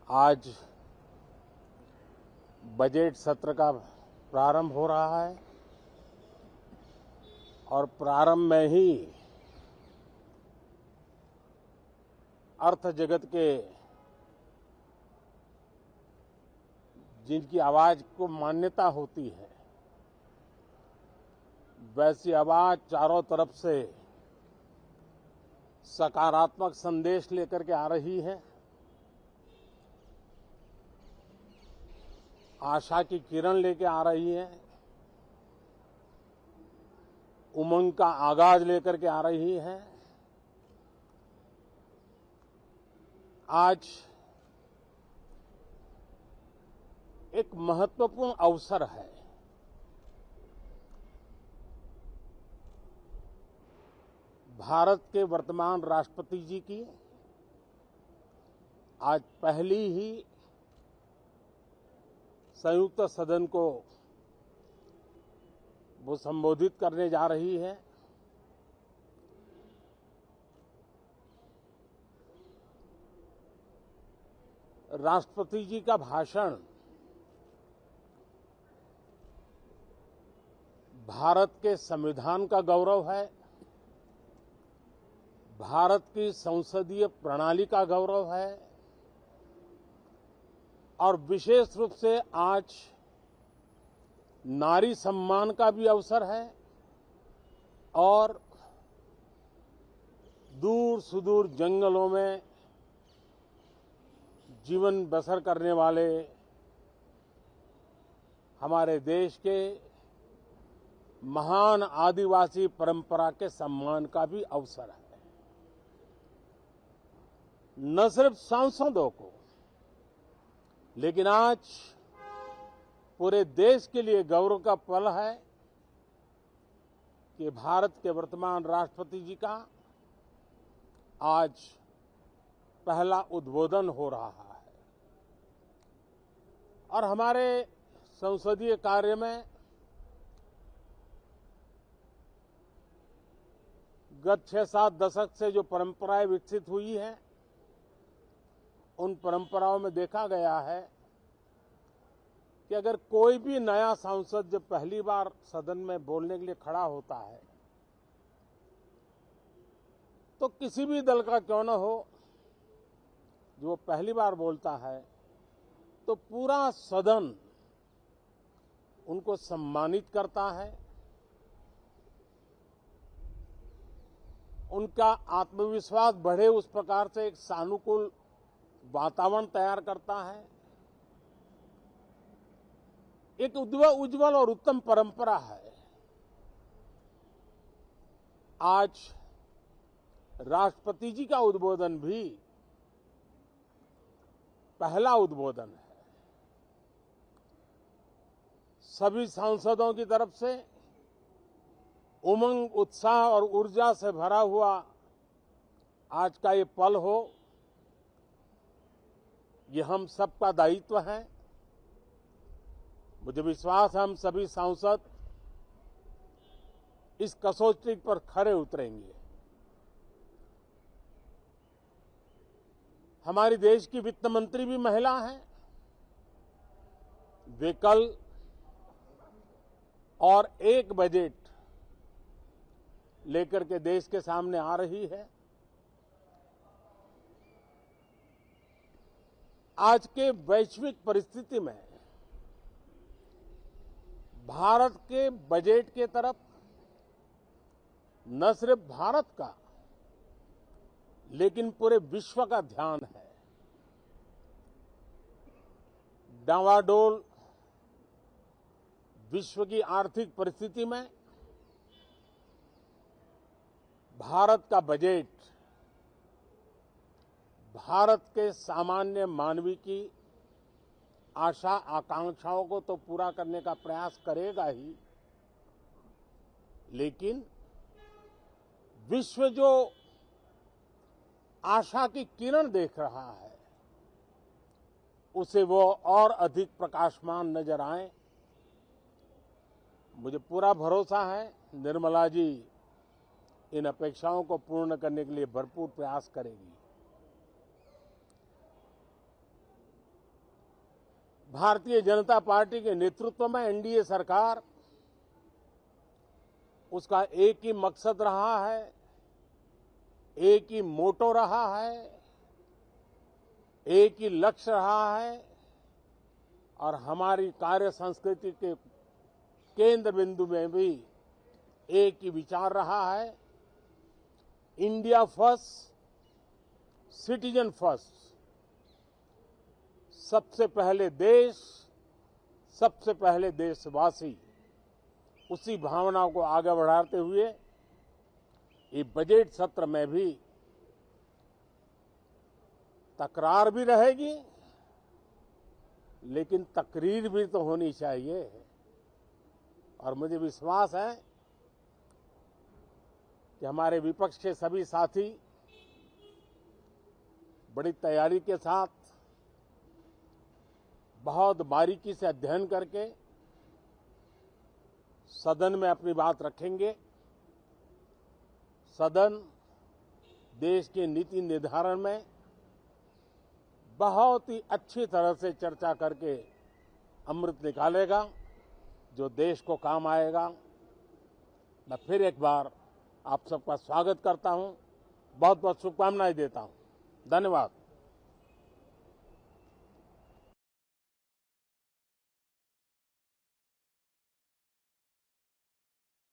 आज बजट सत्र का प्रारंभ हो रहा है और प्रारंभ में ही अर्थ जगत के जिनकी आवाज को मान्यता होती है, वैसी आवाज चारों तरफ से सकारात्मक संदेश लेकर के आ रही है। आशा की किरण लेके आ रही है, उमंग का आगाज लेकर के आ रही है। आज एक महत्वपूर्ण अवसर है। भारत के वर्तमान राष्ट्रपति जी की आज पहली ही संयुक्त सदन को वो संबोधित करने जा रही है। राष्ट्रपति जी का भाषण भारत के संविधान का गौरव है, भारत की संसदीय प्रणाली का गौरव है और विशेष रूप से आज नारी सम्मान का भी अवसर है और दूर सुदूर जंगलों में जीवन बसर करने वाले हमारे देश के महान आदिवासी परंपरा के सम्मान का भी अवसर है। न सिर्फ सांसदों को, लेकिन आज पूरे देश के लिए गौरव का पल है कि भारत के वर्तमान राष्ट्रपति जी का आज पहला उद्बोधन हो रहा है और हमारे संसदीय कार्य में गत 6-7 दशक से जो परंपराएं विकसित हुई हैं, उन परंपराओं में देखा गया है कि अगर कोई भी नया सांसद जब पहली बार सदन में बोलने के लिए खड़ा होता है, तो किसी भी दल का क्यों न हो, जो पहली बार बोलता है तो पूरा सदन उनको सम्मानित करता है, उनका आत्मविश्वास बढ़े उस प्रकार से एक सानुकूल वातावरण तैयार करता है। एक उज्जवल और उत्तम परंपरा है। आज राष्ट्रपति जी का उद्बोधन भी पहला उद्बोधन है। सभी सांसदों की तरफ से उमंग, उत्साह और ऊर्जा से भरा हुआ आज का ये पल हो, ये हम सबका दायित्व है। मुझे विश्वास है हम सभी सांसद इस कसौटी पर खरे उतरेंगे। हमारी देश की वित्त मंत्री भी महिला हैं। वे कल और एक बजट लेकर के देश के सामने आ रही है। आज के वैश्विक परिस्थिति में भारत के बजट के तरफ न सिर्फ भारत का, लेकिन पूरे विश्व का ध्यान है। डावाडोल विश्व की आर्थिक परिस्थिति में भारत का बजट भारत के सामान्य मानवी की आशा आकांक्षाओं को तो पूरा करने का प्रयास करेगा ही, लेकिन विश्व जो आशा की किरण देख रहा है, उसे वो और अधिक प्रकाशमान नजर आए। मुझे पूरा भरोसा है निर्मला जी इन अपेक्षाओं को पूर्ण करने के लिए भरपूर प्रयास करेगी। भारतीय जनता पार्टी के नेतृत्व में एनडीए सरकार, उसका एक ही मकसद रहा है, एक ही मोटो रहा है, एक ही लक्ष्य रहा है और हमारी कार्य संस्कृति के केंद्र बिंदु में भी एक ही विचार रहा है, इंडिया फर्स्ट, सिटीजन फर्स्ट। सबसे पहले देश, सबसे पहले देशवासी, उसी भावना को आगे बढ़ाते हुए ये बजट सत्र में भी तकरार भी रहेगी, लेकिन तकरीर भी तो होनी चाहिए। और मुझे विश्वास है कि हमारे विपक्ष के सभी साथी बड़ी तैयारी के साथ, बहुत बारीकी से अध्ययन करके सदन में अपनी बात रखेंगे। सदन देश के नीति निर्धारण में बहुत ही अच्छी तरह से चर्चा करके अमृत निकालेगा, जो देश को काम आएगा। मैं फिर एक बार आप सबका स्वागत करता हूं, बहुत बहुत शुभकामनाएं देता हूं। धन्यवाद।